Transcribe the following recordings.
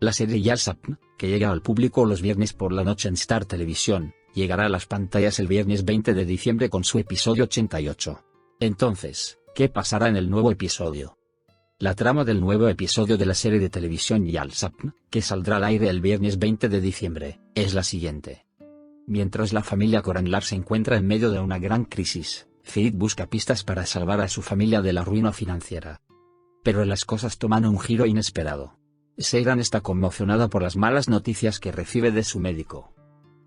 La serie Yalsapn, que llega al público los viernes por la noche en Star Televisión, llegará a las pantallas el viernes 20 de diciembre con su episodio 88. Entonces, ¿qué pasará en el nuevo episodio? La trama del nuevo episodio de la serie de televisión Yalsapn, que saldrá al aire el viernes 20 de diciembre, es la siguiente. Mientras la familia Koranlar se encuentra en medio de una gran crisis, Ferit busca pistas para salvar a su familia de la ruina financiera. Pero las cosas toman un giro inesperado. Seyran está conmocionada por las malas noticias que recibe de su médico.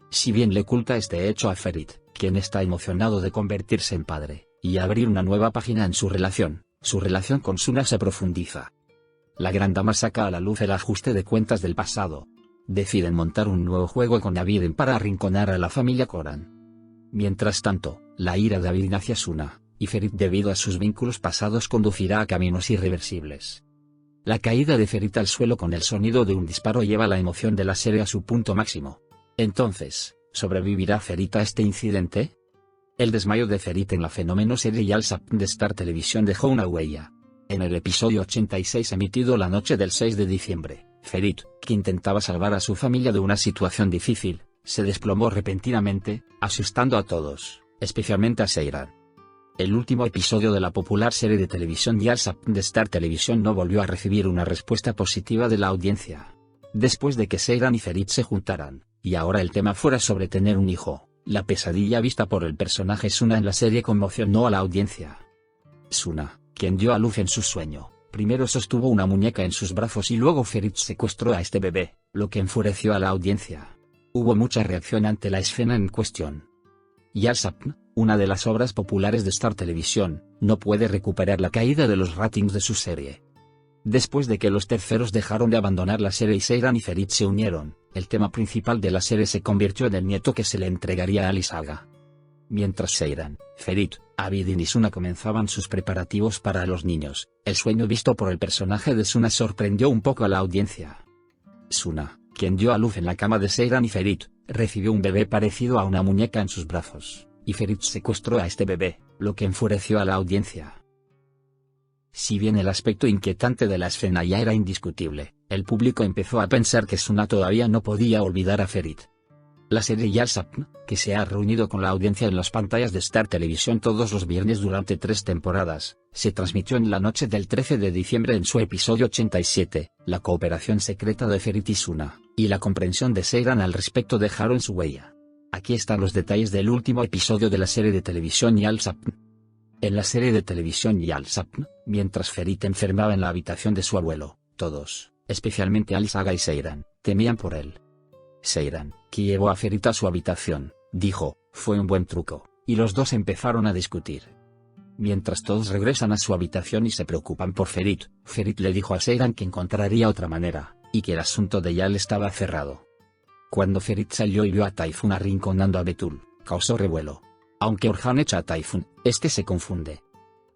Si bien le oculta este hecho a Ferit, quien está emocionado de convertirse en padre, y abrir una nueva página en su relación con Suna se profundiza. La gran dama saca a la luz el ajuste de cuentas del pasado. Deciden montar un nuevo juego con Abidin para arrinconar a la familia Koran. Mientras tanto, la ira de Abidin hacia Suna y Ferit debido a sus vínculos pasados conducirá a caminos irreversibles. La caída de Ferit al suelo con el sonido de un disparo lleva la emoción de la serie a su punto máximo. Entonces, ¿sobrevivirá Ferit a este incidente? El desmayo de Ferit en la fenómeno serie Yalsapn de Star Televisión dejó una huella. En el episodio 86 emitido la noche del 6 de diciembre, Ferit, que intentaba salvar a su familia de una situación difícil, se desplomó repentinamente, asustando a todos, especialmente a Seyran. El último episodio de la popular serie de televisión Yalsapn de Star Televisión no volvió a recibir una respuesta positiva de la audiencia. Después de que Seyran y Ferit se juntaran, y ahora el tema fuera sobre tener un hijo, la pesadilla vista por el personaje Suna en la serie conmocionó a la audiencia. Suna, quien dio a luz en su sueño, primero sostuvo una muñeca en sus brazos y luego Ferit secuestró a este bebé, lo que enfureció a la audiencia. Hubo mucha reacción ante la escena en cuestión. Yalsapn, una de las obras populares de Star Televisión, no puede recuperar la caída de los ratings de su serie. Después de que los terceros dejaron de abandonar la serie y Seyran y Ferit se unieron, el tema principal de la serie se convirtió en el nieto que se le entregaría a Ali Saga. Mientras Seyran, Ferit, Abidin y Suna comenzaban sus preparativos para los niños, el sueño visto por el personaje de Suna sorprendió un poco a la audiencia. Suna, quien dio a luz en la cama de Seyran y Ferit, recibió un bebé parecido a una muñeca en sus brazos, y Ferit secuestró a este bebé, lo que enfureció a la audiencia. Si bien el aspecto inquietante de la escena ya era indiscutible, el público empezó a pensar que Suna todavía no podía olvidar a Ferit. La serie Yalsapn, que se ha reunido con la audiencia en las pantallas de Star Televisión todos los viernes durante 3 temporadas, se transmitió en la noche del 13 de diciembre en su episodio 87, la cooperación secreta de Ferit y Suna, y la comprensión de Seyran al respecto dejaron su huella. Aquí están los detalles del último episodio de la serie de televisión Yalsapn. En la serie de televisión Yalsapn, mientras Ferit enfermaba en la habitación de su abuelo, todos, especialmente Ali Saga y Seyran, temían por él. Seyran, que llevó a Ferit a su habitación, dijo, fue un buen truco, y los dos empezaron a discutir. Mientras todos regresan a su habitación y se preocupan por Ferit, Ferit le dijo a Seyran que encontraría otra manera, y que el asunto de Yal estaba cerrado. Cuando Ferit salió y vio a Typhoon arrinconando a Betul, causó revuelo. Aunque Orhan echa a Typhoon, este se confunde.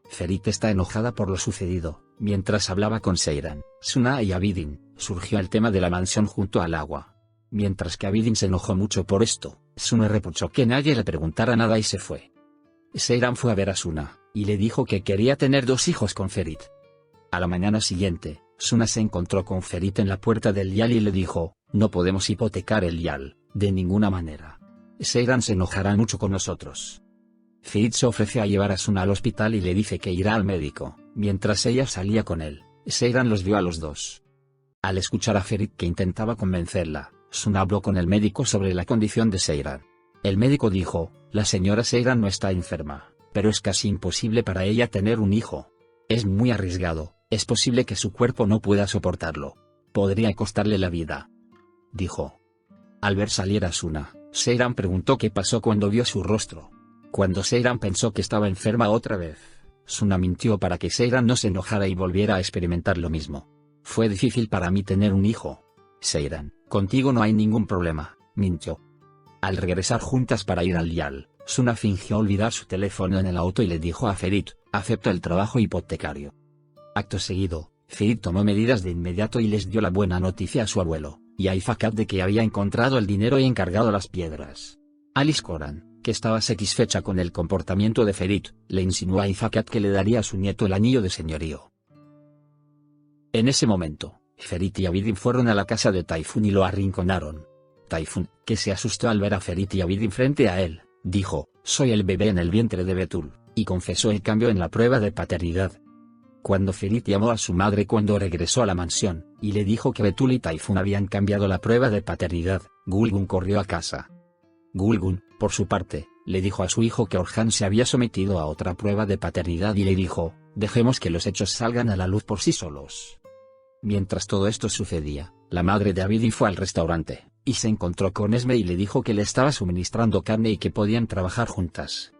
Ferit está enojada por lo sucedido. Mientras hablaba con Seyran, Suna y Abidin, surgió el tema de la mansión junto al agua. Mientras que Abidin se enojó mucho por esto, Suna reprochó que nadie le preguntara nada y se fue. Seyran fue a ver a Suna, y le dijo que quería tener 2 hijos con Ferit. A la mañana siguiente, Suna se encontró con Ferit en la puerta del Yal y le dijo, no podemos hipotecar el Yal, de ninguna manera. Seyran se enojará mucho con nosotros. Ferit se ofrece a llevar a Suna al hospital y le dice que irá al médico. Mientras ella salía con él, Seyran los vio a los dos. Al escuchar a Ferit que intentaba convencerla, Suna habló con el médico sobre la condición de Seyran. El médico dijo, la señora Seyran no está enferma, pero es casi imposible para ella tener un hijo. Es muy arriesgado, es posible que su cuerpo no pueda soportarlo. Podría costarle la vida, dijo. Al ver salir a Suna, Seyran preguntó qué pasó cuando vio su rostro. Cuando Seyran pensó que estaba enferma otra vez, Suna mintió para que Seyran no se enojara y volviera a experimentar lo mismo. Fue difícil para mí tener un hijo. Seyran, contigo no hay ningún problema, mintió. Al regresar juntas para ir al Yal, Suna fingió olvidar su teléfono en el auto y le dijo a Ferit, acepta el trabajo hipotecario. Acto seguido, Ferit tomó medidas de inmediato y les dio la buena noticia a su abuelo y a Ifakat de que había encontrado el dinero y encargado las piedras. Alice Koran, que estaba satisfecha con el comportamiento de Ferit, le insinuó a Ifakat que le daría a su nieto el anillo de señorío. En ese momento, Ferit y Abidin fueron a la casa de Typhoon y lo arrinconaron. Typhoon, que se asustó al ver a Ferit y Abidin frente a él, dijo, «Soy el bebé en el vientre de Betul», y confesó el cambio en la prueba de paternidad. Cuando Ferit llamó a su madre cuando regresó a la mansión, y le dijo que Betul y Typhoon habían cambiado la prueba de paternidad, Gulgun corrió a casa. Gulgun, por su parte, le dijo a su hijo que Orhan se había sometido a otra prueba de paternidad y le dijo, «Dejemos que los hechos salgan a la luz por sí solos». Mientras todo esto sucedía, la madre de Abidin fue al restaurante, y se encontró con Esme y le dijo que le estaba suministrando carne y que podían trabajar juntas.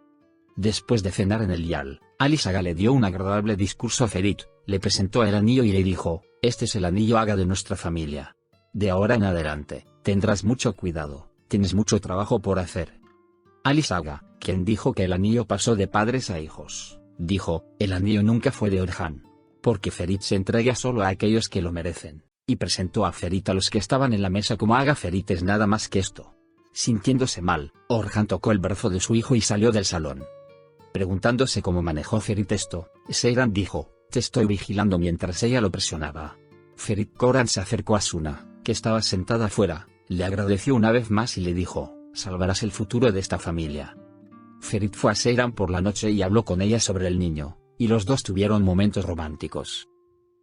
Después de cenar en el Yal, Ali Saga le dio un agradable discurso a Ferit, le presentó el anillo y le dijo, «Este es el anillo Aga de nuestra familia. De ahora en adelante, tendrás mucho cuidado, tienes mucho trabajo por hacer». Ali Saga, quien dijo que el anillo pasó de padres a hijos, dijo, «El anillo nunca fue de Orhan. Porque Ferit se entrega solo a aquellos que lo merecen», y presentó a Ferit a los que estaban en la mesa como Aga. Ferit es nada más que esto. Sintiéndose mal, Orhan tocó el brazo de su hijo y salió del salón. Preguntándose cómo manejó Ferit esto, Seyran dijo, «Te estoy vigilando», mientras ella lo presionaba. Ferit Koran se acercó a Suna, que estaba sentada afuera, le agradeció una vez más y le dijo, «Salvarás el futuro de esta familia». Ferit fue a Seyran por la noche y habló con ella sobre el niño, y los dos tuvieron momentos románticos.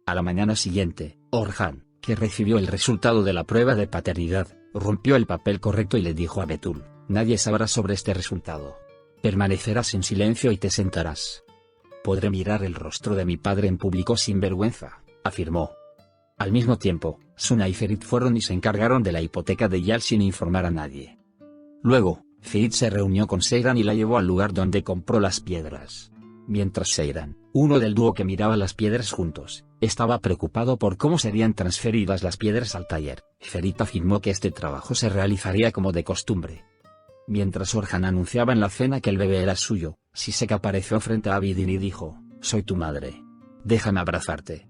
A la mañana siguiente, Orhan, que recibió el resultado de la prueba de paternidad, rompió el papel correcto y le dijo a Betul, «Nadie sabrá sobre este resultado. Permanecerás en silencio y te sentarás. Podré mirar el rostro de mi padre en público sin vergüenza», afirmó. Al mismo tiempo, Suna y Ferit fueron y se encargaron de la hipoteca de Yal sin informar a nadie. Luego, Ferit se reunió con Seyran y la llevó al lugar donde compró las piedras. Mientras Seyran, uno del dúo que miraba las piedras juntos, estaba preocupado por cómo serían transferidas las piedras al taller, Ferit afirmó que este trabajo se realizaría como de costumbre. Mientras Orhan anunciaba en la cena que el bebé era suyo, Sisek apareció frente a Abidin y dijo, «Soy tu madre. Déjame abrazarte».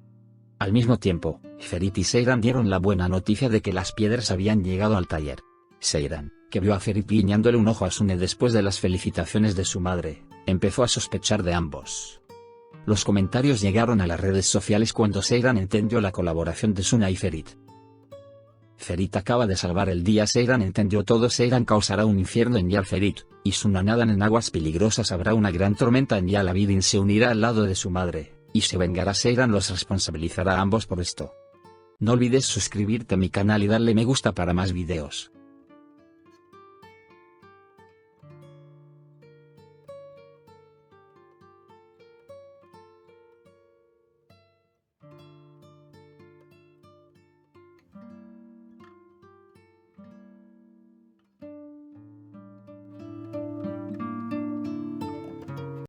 Al mismo tiempo, Ferit y Seyran dieron la buena noticia de que las piedras habían llegado al taller. Seyran, que vio a Ferit guiñándole un ojo a Sune después de las felicitaciones de su madre, empezó a sospechar de ambos. Los comentarios llegaron a las redes sociales cuando Seyran entendió la colaboración de Suna y Ferit. Ferit acaba de salvar el día. Seyran entendió todo. Seyran causará un infierno en Yal. Ferit y Suna nadan en aguas peligrosas. Habrá una gran tormenta en Yal. Abidin se unirá al lado de su madre, y se vengará. Seyran los responsabilizará a ambos por esto. No olvides suscribirte a mi canal y darle me gusta para más videos.